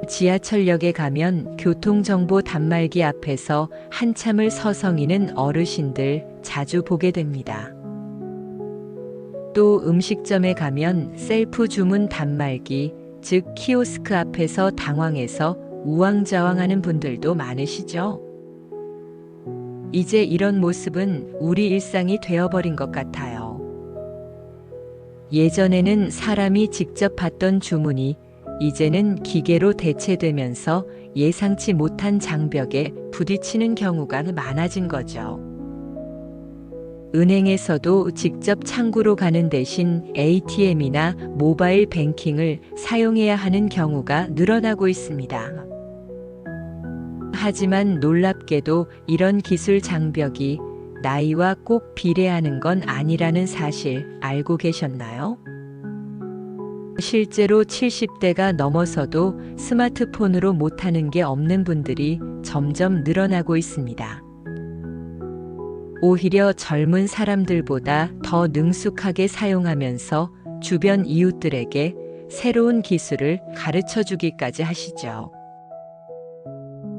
지하철역에 가면 교통정보 단말기 앞에서 한참을 서성이는 어르신들 자주 보게 됩니다. 또 음식점에 가면 셀프 주문 단말기, 즉 키오스크 앞에서 당황해서 우왕좌왕하는 분들도 많으시죠? 이제 이런 모습은 우리 일상이 되어버린 것 같아요. 예전에는 사람이 직접 받던 주문이 이제는 기계로 대체되면서 예상치 못한 장벽에 부딪히는 경우가 많아진 거죠. 은행에서도 직접 창구로 가는 대신 ATM이나 모바일 뱅킹을 사용해야 하는 경우가 늘어나고 있습니다. 하지만 놀랍게도 이런 기술 장벽이 나이와 꼭 비례하는 건 아니라는 사실 알고 계셨나요? 실제로 70대가 넘어서도 스마트폰으로 못하는 게 없는 분들이 점점 늘어나고 있습니다. 오히려 젊은 사람들보다 더 능숙하게 사용하면서 주변 이웃들에게 새로운 기술을 가르쳐 주기까지 하시죠.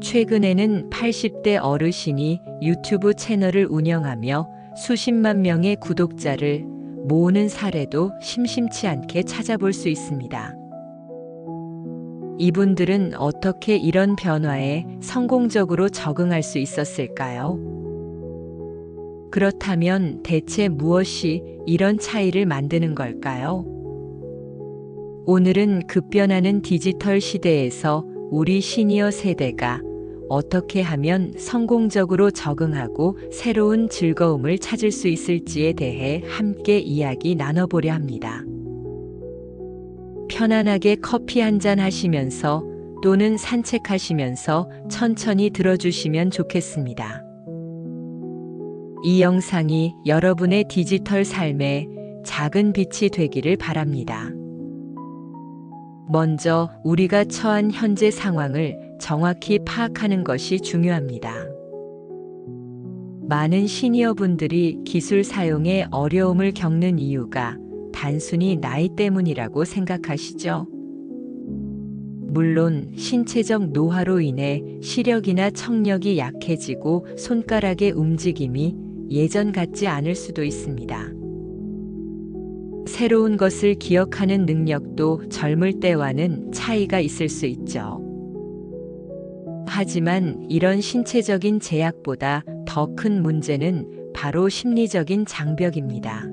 최근에는 80대 어르신이 유튜브 채널을 운영하며 수십만 명의 구독자를 모으는 사례도 심심치 않게 찾아볼 수 있습니다. 이분들은 어떻게 이런 변화에 성공적으로 적응할 수 있었을까요? 그렇다면 대체 무엇이 이런 차이를 만드는 걸까요? 오늘은 급변하는 디지털 시대에서 우리 시니어 세대가 어떻게 하면 성공적으로 적응하고 새로운 즐거움을 찾을 수 있을지에 대해 함께 이야기 나눠보려 합니다. 편안하게 커피 한잔 하시면서 또는 산책하시면서 천천히 들어주시면 좋겠습니다. 이 영상이 여러분의 디지털 삶에 작은 빛이 되기를 바랍니다. 먼저 우리가 처한 현재 상황을 정확히 파악하는 것이 중요합니다. 많은 시니어분들이 기술 사용에 어려움을 겪는 이유가 단순히 나이 때문이라고 생각하시죠? 물론 신체적 노화로 인해 시력이나 청력이 약해지고 손가락의 움직임이 예전 같지 않을 수도 있습니다. 새로운 것을 기억하는 능력도 젊을 때와는 차이가 있을 수 있죠. 하지만 이런 신체적인 제약보다 더 큰 문제는 바로 심리적인 장벽입니다.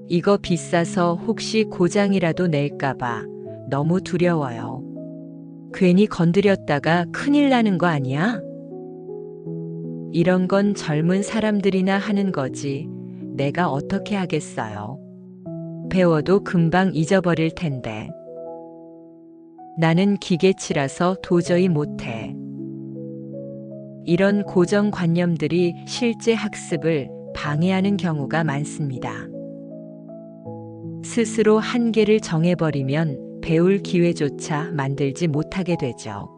이거 비싸서 혹시 고장이라도 낼까봐 너무 두려워요. 괜히 건드렸다가 큰일 나는 거 아니야? 이런 건 젊은 사람들이나 하는 거지. 내가 어떻게 하겠어요? 배워도 금방 잊어버릴 텐데. 나는 기계치라서 도저히 못해. 이런 고정관념들이 실제 학습을 방해하는 경우가 많습니다. 스스로 한계를 정해버리면 배울 기회조차 만들지 못하게 되죠.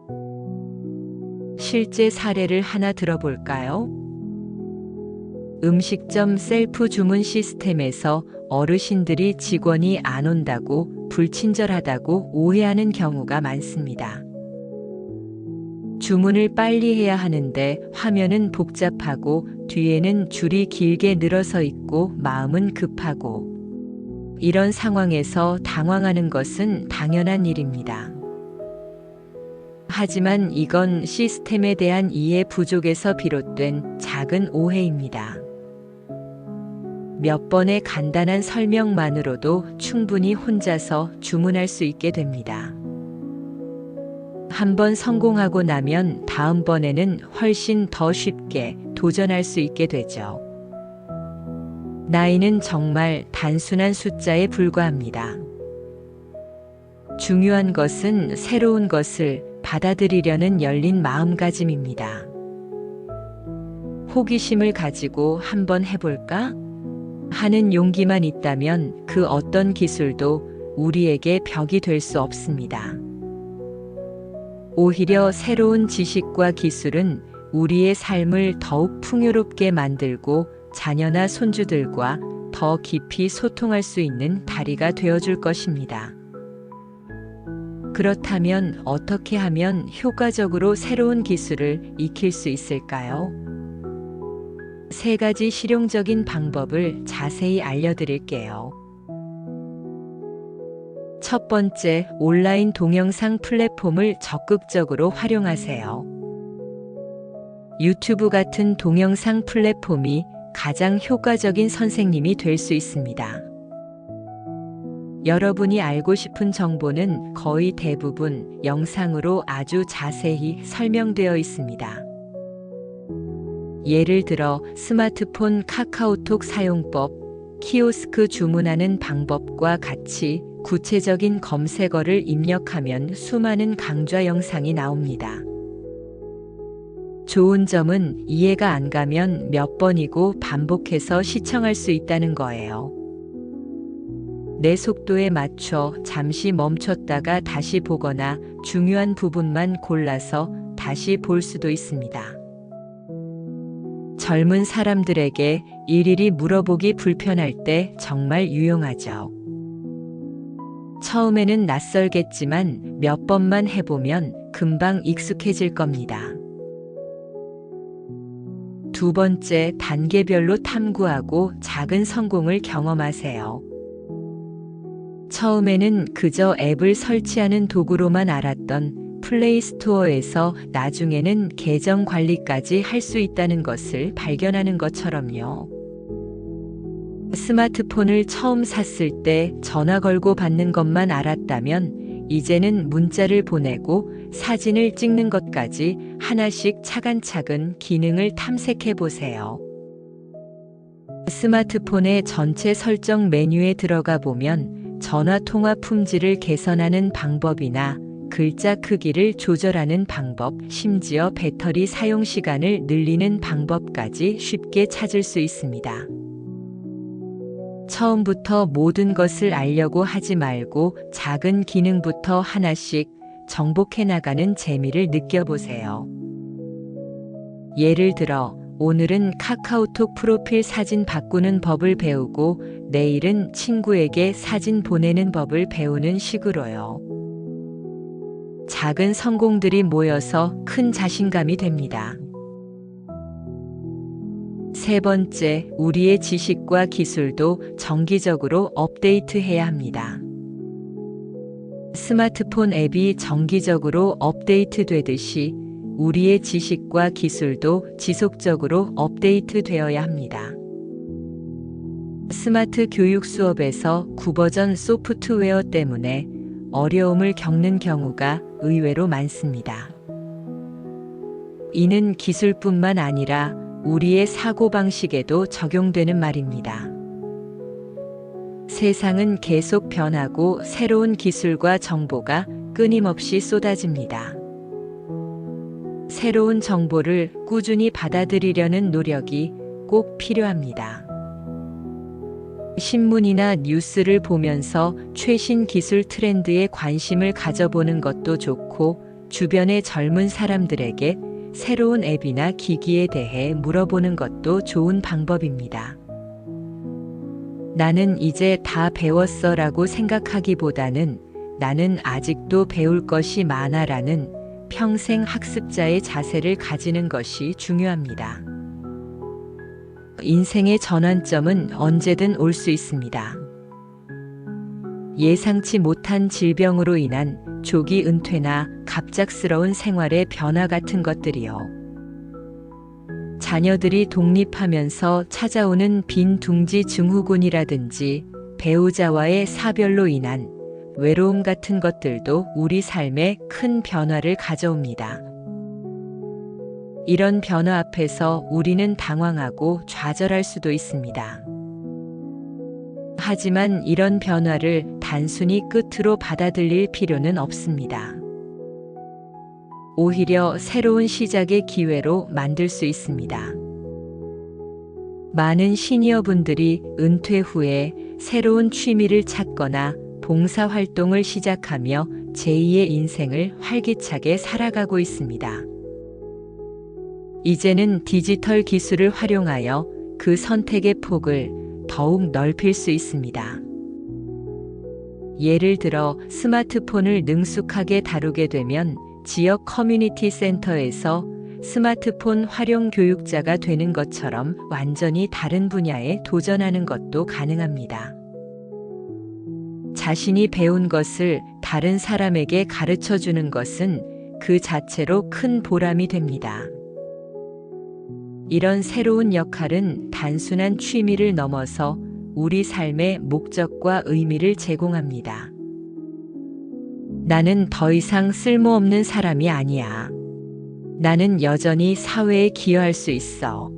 실제 사례를 하나 들어볼까요? 음식점 셀프 주문 시스템에서 어르신들이 직원이 안 온다고 불친절하다고 오해하는 경우가 많습니다. 주문을 빨리 해야 하는데 화면은 복잡하고 뒤에는 줄이 길게 늘어서 있고 마음은 급하고 이런 상황에서 당황하는 것은 당연한 일입니다. 하지만 이건 시스템에 대한 이해 부족에서 비롯된 작은 오해입니다. 몇 번의 간단한 설명만으로도 충분히 혼자서 주문할 수 있게 됩니다. 한번 성공하고 나면 다음번에는 훨씬 더 쉽게 도전할 수 있게 되죠. 나이는 정말 단순한 숫자에 불과합니다. 중요한 것은 새로운 것을 받아들이려는 열린 마음가짐입니다. 호기심을 가지고 한번 해볼까? 하는 용기만 있다면 그 어떤 기술도 우리에게 벽이 될 수 없습니다. 오히려 새로운 지식과 기술은 우리의 삶을 더욱 풍요롭게 만들고 자녀나 손주들과 더 깊이 소통할 수 있는 다리가 되어줄 것입니다. 그렇다면 어떻게 하면 효과적으로 새로운 기술을 익힐 수 있을까요? 3가지 실용적인 방법을 자세히 알려드릴게요. 첫 번째, 온라인 동영상 플랫폼을 적극적으로 활용하세요. 유튜브 같은 동영상 플랫폼이 가장 효과적인 선생님이 될 수 있습니다. 여러분이 알고 싶은 정보는 거의 대부분 영상으로 아주 자세히 설명되어 있습니다. 예를 들어 스마트폰 카카오톡 사용법, 키오스크 주문하는 방법과 같이 구체적인 검색어를 입력하면 수많은 강좌 영상이 나옵니다. 좋은 점은 이해가 안 가면 몇 번이고 반복해서 시청할 수 있다는 거예요. 내 속도에 맞춰 잠시 멈췄다가 다시 보거나 중요한 부분만 골라서 다시 볼 수도 있습니다. 젊은 사람들에게 일일이 물어보기 불편할 때 정말 유용하죠. 처음에는 낯설겠지만 몇 번만 해보면 금방 익숙해질 겁니다. 두 번째, 단계별로 탐구하고 작은 성공을 경험하세요. 처음에는 그저 앱을 설치하는 도구로만 알았던 플레이스토어에서 나중에는 계정 관리까지 할 수 있다는 것을 발견하는 것처럼요. 스마트폰을 처음 샀을 때 전화 걸고 받는 것만 알았다면 이제는 문자를 보내고 사진을 찍는 것까지 하나씩 차근차근 기능을 탐색해 보세요. 스마트폰의 전체 설정 메뉴에 들어가 보면 전화 통화 품질을 개선하는 방법이나 글자 크기를 조절하는 방법, 심지어 배터리 사용 시간을 늘리는 방법까지 쉽게 찾을 수 있습니다. 처음부터 모든 것을 알려고 하지 말고 작은 기능부터 하나씩 정복해 나가는 재미를 느껴보세요. 예를 들어, 오늘은 카카오톡 프로필 사진 바꾸는 법을 배우고 내일은 친구에게 사진 보내는 법을 배우는 식으로요. 작은 성공들이 모여서 큰 자신감이 됩니다. 세 번째, 우리의 지식과 기술도 정기적으로 업데이트해야 합니다. 스마트폰 앱이 정기적으로 업데이트되듯이 우리의 지식과 기술도 지속적으로 업데이트되어야 합니다. 스마트 교육 수업에서 구버전 소프트웨어 때문에 어려움을 겪는 경우가 의외로 많습니다. 이는 기술뿐만 아니라 우리의 사고방식에도 적용되는 말입니다. 세상은 계속 변하고 새로운 기술과 정보가 끊임없이 쏟아집니다. 새로운 정보를 꾸준히 받아들이려는 노력이 꼭 필요합니다. 신문이나 뉴스를 보면서 최신 기술 트렌드에 관심을 가져보는 것도 좋고, 주변의 젊은 사람들에게 새로운 앱이나 기기에 대해 물어보는 것도 좋은 방법입니다. 나는 이제 다 배웠어 라고 생각하기보다는 나는 아직도 배울 것이 많아 라는 평생 학습자의 자세를 가지는 것이 중요합니다. 인생의 전환점은 언제든 올 수 있습니다. 예상치 못한 질병으로 인한 조기 은퇴나 갑작스러운 생활의 변화 같은 것들이요. 자녀들이 독립하면서 찾아오는 빈둥지 증후군이라든지 배우자와의 사별로 인한 외로움 같은 것들도 우리 삶에 큰 변화를 가져옵니다. 이런 변화 앞에서 우리는 당황하고 좌절할 수도 있습니다. 하지만 이런 변화를 단순히 끝으로 받아들일 필요는 없습니다. 오히려 새로운 시작의 기회로 만들 수 있습니다. 많은 시니어분들이 은퇴 후에 새로운 취미를 찾거나 봉사활동을 시작하며 제2의 인생을 활기차게 살아가고 있습니다. 이제는 디지털 기술을 활용하여 그 선택의 폭을 더욱 넓힐 수 있습니다. 예를 들어 스마트폰을 능숙하게 다루게 되면 지역 커뮤니티 센터에서 스마트폰 활용 교육자가 되는 것처럼 완전히 다른 분야에 도전하는 것도 가능합니다. 자신이 배운 것을 다른 사람에게 가르쳐 주는 것은 그 자체로 큰 보람이 됩니다. 이런 새로운 역할은 단순한 취미를 넘어서 우리 삶의 목적과 의미를 제공합니다. 나는 더 이상 쓸모없는 사람이 아니야. 나는 여전히 사회에 기여할 수 있어.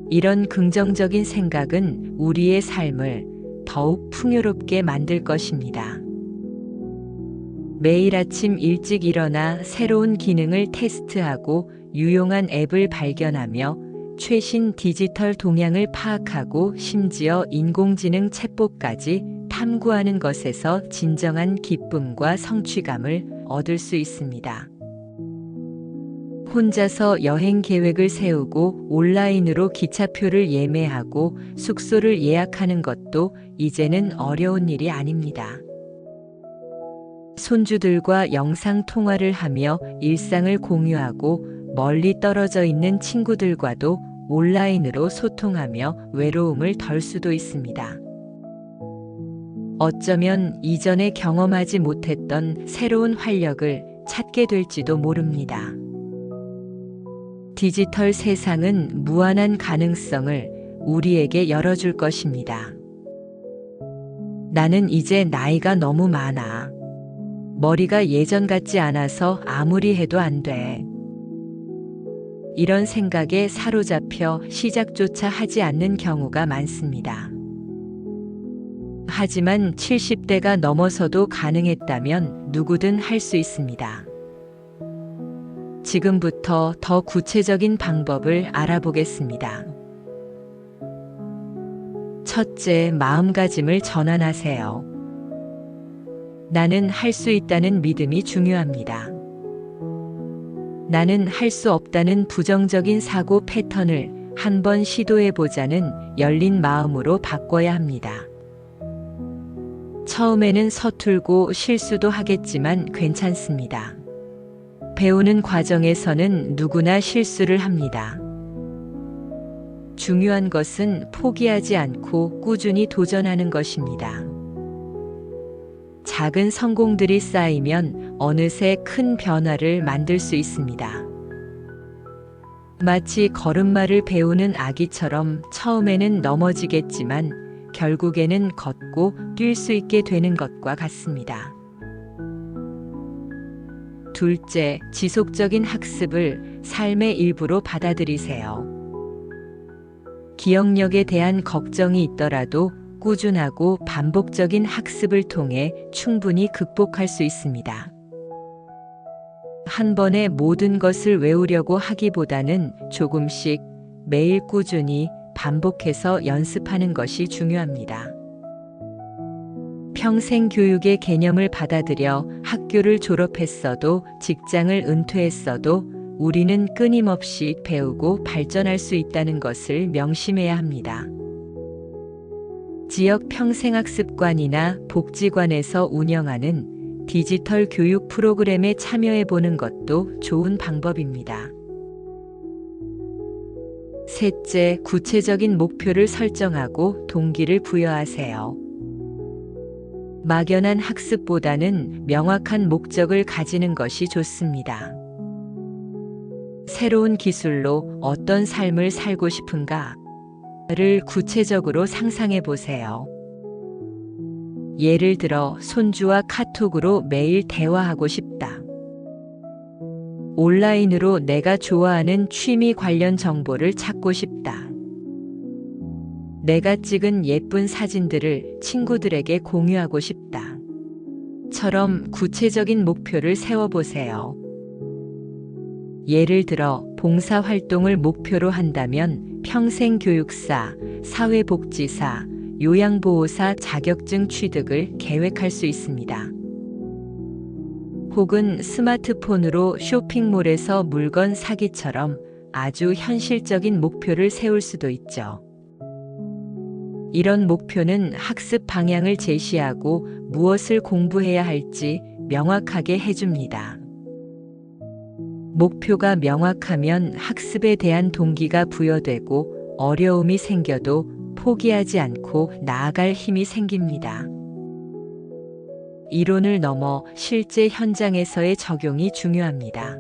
이런 긍정적인 생각은 우리의 삶을 더욱 풍요롭게 만들 것입니다. 매일 아침 일찍 일어나 새로운 기능을 테스트하고 유용한 앱을 발견하며 최신 디지털 동향을 파악하고 심지어 인공지능 챗봇까지 탐구하는 것에서 진정한 기쁨과 성취감을 얻을 수 있습니다. 혼자서 여행 계획을 세우고 온라인으로 기차표를 예매하고 숙소를 예약하는 것도 이제는 어려운 일이 아닙니다. 손주들과 영상 통화를 하며 일상을 공유하고 멀리 떨어져 있는 친구들과도 온라인으로 소통하며 외로움을 덜 수도 있습니다. 어쩌면 이전에 경험하지 못했던 새로운 활력을 찾게 될지도 모릅니다. 디지털 세상은 무한한 가능성을 우리에게 열어줄 것입니다. 나는 이제 나이가 너무 많아. 머리가 예전 같지 않아서 아무리 해도 안 돼. 이런 생각에 사로잡혀 시작조차 하지 않는 경우가 많습니다. 하지만 70대가 넘어서도 가능했다면 누구든 할 수 있습니다. 지금부터 더 구체적인 방법을 알아보겠습니다. 첫째, 마음가짐을 전환하세요. 나는 할 수 있다는 믿음이 중요합니다. 나는 할 수 없다는 부정적인 사고 패턴을 한번 시도해보자는 열린 마음으로 바꿔야 합니다. 처음에는 서툴고 실수도 하겠지만 괜찮습니다. 배우는 과정에서는 누구나 실수를 합니다. 중요한 것은 포기하지 않고 꾸준히 도전하는 것입니다. 작은 성공들이 쌓이면 어느새 큰 변화를 만들 수 있습니다. 마치 걸음마를 배우는 아기처럼 처음에는 넘어지겠지만 결국에는 걷고 뛸 수 있게 되는 것과 같습니다. 둘째, 지속적인 학습을 삶의 일부로 받아들이세요. 기억력에 대한 걱정이 있더라도 꾸준하고 반복적인 학습을 통해 충분히 극복할 수 있습니다. 한 번에 모든 것을 외우려고 하기보다는 조금씩 매일 꾸준히 반복해서 연습하는 것이 중요합니다. 평생 교육의 개념을 받아들여 학교를 졸업했어도 직장을 은퇴했어도 우리는 끊임없이 배우고 발전할 수 있다는 것을 명심해야 합니다. 지역 평생학습관이나 복지관에서 운영하는 디지털 교육 프로그램에 참여해 보는 것도 좋은 방법입니다. 셋째, 구체적인 목표를 설정하고 동기를 부여하세요. 막연한 학습보다는 명확한 목적을 가지는 것이 좋습니다. 새로운 기술로 어떤 삶을 살고 싶은가를 구체적으로 상상해 보세요. 예를 들어 손주와 카톡으로 매일 대화하고 싶다. 온라인으로 내가 좋아하는 취미 관련 정보를 찾고 싶다. 내가 찍은 예쁜 사진들을 친구들에게 공유하고 싶다. 처럼 구체적인 목표를 세워보세요. 예를 들어 봉사활동을 목표로 한다면 평생교육사, 사회복지사, 요양보호사 자격증 취득을 계획할 수 있습니다. 혹은 스마트폰으로 쇼핑몰에서 물건 사기처럼 아주 현실적인 목표를 세울 수도 있죠. 이런 목표는 학습 방향을 제시하고 무엇을 공부해야 할지 명확하게 해줍니다. 목표가 명확하면 학습에 대한 동기가 부여되고 어려움이 생겨도 포기하지 않고 나아갈 힘이 생깁니다. 이론을 넘어 실제 현장에서의 적용이 중요합니다.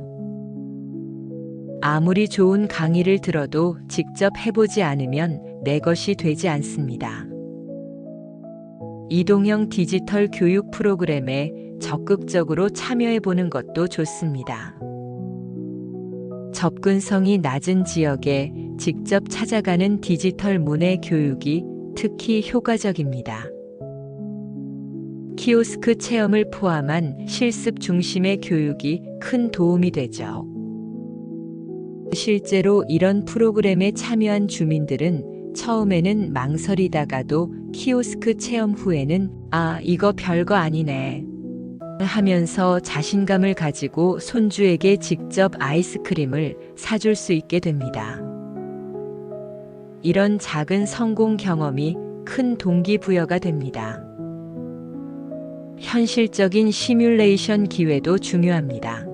아무리 좋은 강의를 들어도 직접 해보지 않으면 내 것이 되지 않습니다. 이동형 디지털 교육 프로그램에 적극적으로 참여해보는 것도 좋습니다. 접근성이 낮은 지역에 직접 찾아가는 디지털 문해 교육이 특히 효과적입니다. 키오스크 체험을 포함한 실습 중심의 교육이 큰 도움이 되죠. 실제로 이런 프로그램에 참여한 주민들은 처음에는 망설이다가도 키오스크 체험 후에는 "아, 이거 별거 아니네" 하면서 자신감을 가지고 손주에게 직접 아이스크림을 사줄 수 있게 됩니다. 이런 작은 성공 경험이 큰 동기부여가 됩니다. 현실적인 시뮬레이션 기회도 중요합니다.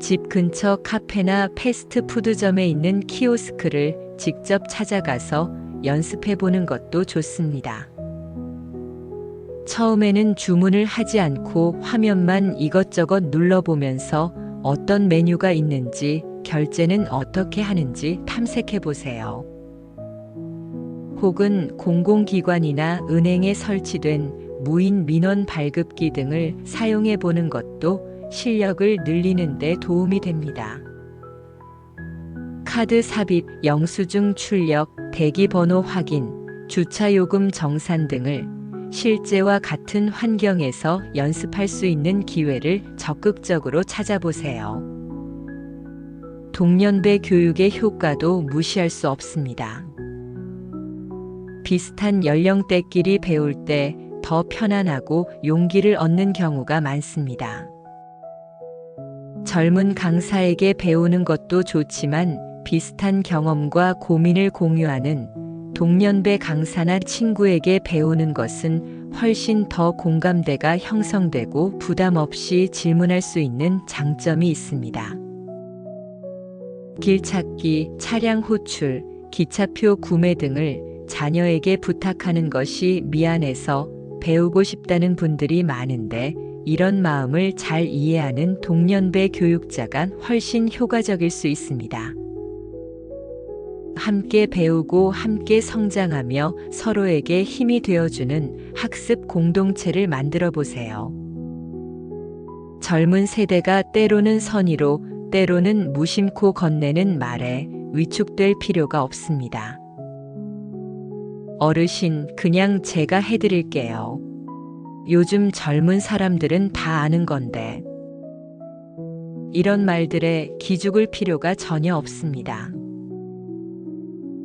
집 근처 카페나 패스트푸드점에 있는 키오스크를 직접 찾아가서 연습해보는 것도 좋습니다. 처음에는 주문을 하지 않고 화면만 이것저것 눌러보면서 어떤 메뉴가 있는지, 결제는 어떻게 하는지 탐색해보세요. 혹은 공공기관이나 은행에 설치된 무인 민원 발급기 등을 사용해보는 것도 실력을 늘리는 데 도움이 됩니다. 카드 삽입, 영수증 출력, 대기번호 확인, 주차요금 정산 등을 실제와 같은 환경에서 연습할 수 있는 기회를 적극적으로 찾아보세요. 동년배 교육의 효과도 무시할 수 없습니다. 비슷한 연령대끼리 배울 때 더 편안하고 용기를 얻는 경우가 많습니다. 젊은 강사에게 배우는 것도 좋지만 비슷한 경험과 고민을 공유하는 동년배 강사나 친구에게 배우는 것은 훨씬 더 공감대가 형성되고 부담 없이 질문할 수 있는 장점이 있습니다. 길찾기, 차량 호출, 기차표 구매 등을 자녀에게 부탁하는 것이 미안해서 배우고 싶다는 분들이 많은데, 이런 마음을 잘 이해하는 동년배 교육자가 훨씬 효과적일 수 있습니다. 함께 배우고 함께 성장하며 서로에게 힘이 되어주는 학습 공동체를 만들어 보세요. 젊은 세대가 때로는 선의로, 때로는 무심코 건네는 말에 위축될 필요가 없습니다. 어르신, 그냥 제가 해드릴게요. 요즘 젊은 사람들은 다 아는 건데. 이런 말들에 기죽을 필요가 전혀 없습니다.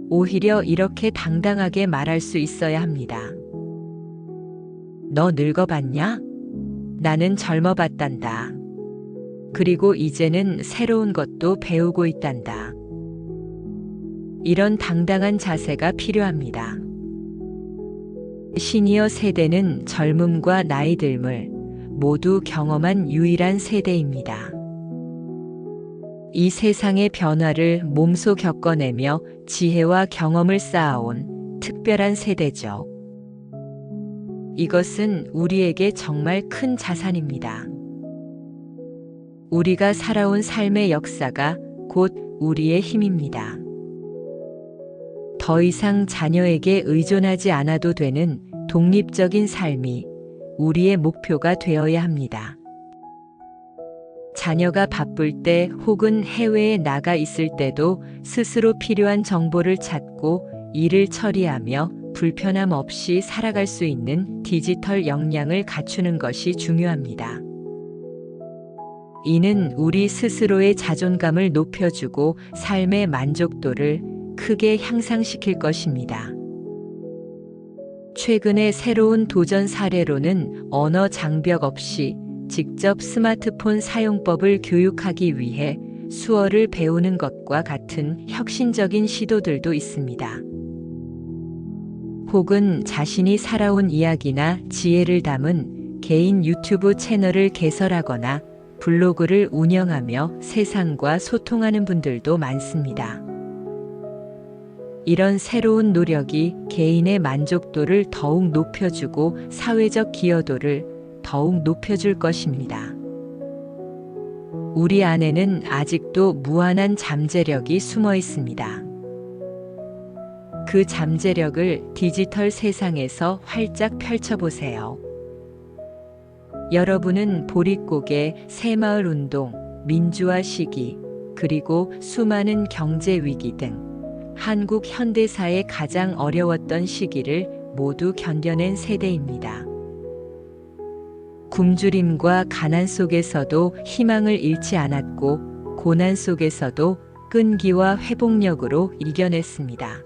오히려 이렇게 당당하게 말할 수 있어야 합니다. 너 늙어봤냐? 나는 젊어봤단다. 그리고 이제는 새로운 것도 배우고 있단다. 이런 당당한 자세가 필요합니다. 시니어 세대는 젊음과 나이 듦을 모두 경험한 유일한 세대입니다. 이 세상의 변화를 몸소 겪어내며 지혜와 경험을 쌓아온 특별한 세대죠. 이것은 우리에게 정말 큰 자산입니다. 우리가 살아온 삶의 역사가 곧 우리의 힘입니다. 더 이상 자녀에게 의존하지 않아도 되는 독립적인 삶이 우리의 목표가 되어야 합니다. 자녀가 바쁠 때 혹은 해외에 나가 있을 때도 스스로 필요한 정보를 찾고 일을 처리하며 불편함 없이 살아갈 수 있는 디지털 역량을 갖추는 것이 중요합니다. 이는 우리 스스로의 자존감을 높여주고 삶의 만족도를 크게 향상시킬 것입니다. 최근의 새로운 도전 사례로는 언어 장벽 없이 직접 스마트폰 사용법을 교육하기 위해 수어를 배우는 것과 같은 혁신적인 시도들도 있습니다. 혹은 자신이 살아온 이야기나 지혜를 담은 개인 유튜브 채널을 개설하거나 블로그를 운영하며 세상과 소통하는 분들도 많습니다. 이런 새로운 노력이 개인의 만족도를 더욱 높여주고 사회적 기여도를 더욱 높여줄 것입니다. 우리 안에는 아직도 무한한 잠재력이 숨어 있습니다. 그 잠재력을 디지털 세상에서 활짝 펼쳐보세요. 여러분은 보릿고개, 새마을 운동, 민주화 시기, 그리고 수많은 경제 위기 등 한국 현대사의 가장 어려웠던 시기를 모두 견뎌낸 세대입니다. 굶주림과 가난 속에서도 희망을 잃지 않았고, 고난 속에서도 끈기와 회복력으로 이겨냈습니다.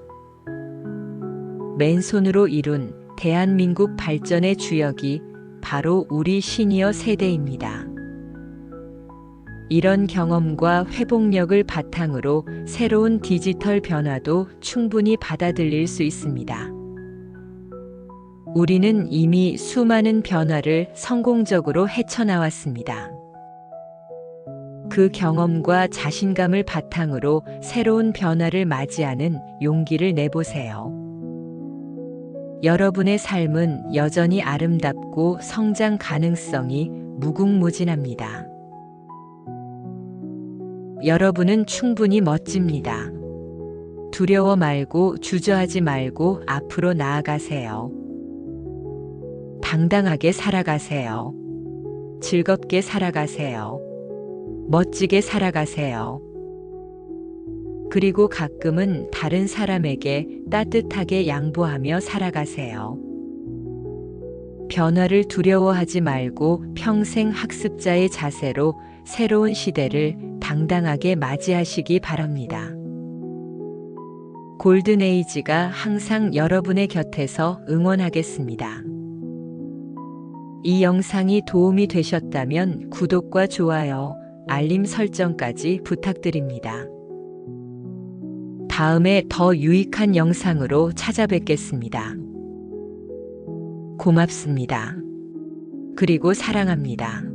맨손으로 이룬 대한민국 발전의 주역이 바로 우리 시니어 세대입니다. 이런 경험과 회복력을 바탕으로 새로운 디지털 변화도 충분히 받아들일 수 있습니다. 우리는 이미 수많은 변화를 성공적으로 헤쳐나왔습니다. 그 경험과 자신감을 바탕으로 새로운 변화를 맞이하는 용기를 내보세요. 여러분의 삶은 여전히 아름답고 성장 가능성이 무궁무진합니다. 여러분은 충분히 멋집니다. 두려워 말고 주저하지 말고 앞으로 나아가세요. 당당하게 살아가세요. 즐겁게 살아가세요. 멋지게 살아가세요. 그리고 가끔은 다른 사람에게 따뜻하게 양보하며 살아가세요. 변화를 두려워하지 말고 평생 학습자의 자세로 새로운 시대를 당당하게 맞이하시기 바랍니다. 골든에이지가 항상 여러분의 곁에서 응원하겠습니다. 이 영상이 도움이 되셨다면 구독과 좋아요, 알림 설정까지 부탁드립니다. 다음에 더 유익한 영상으로 찾아뵙겠습니다. 고맙습니다. 그리고 사랑합니다.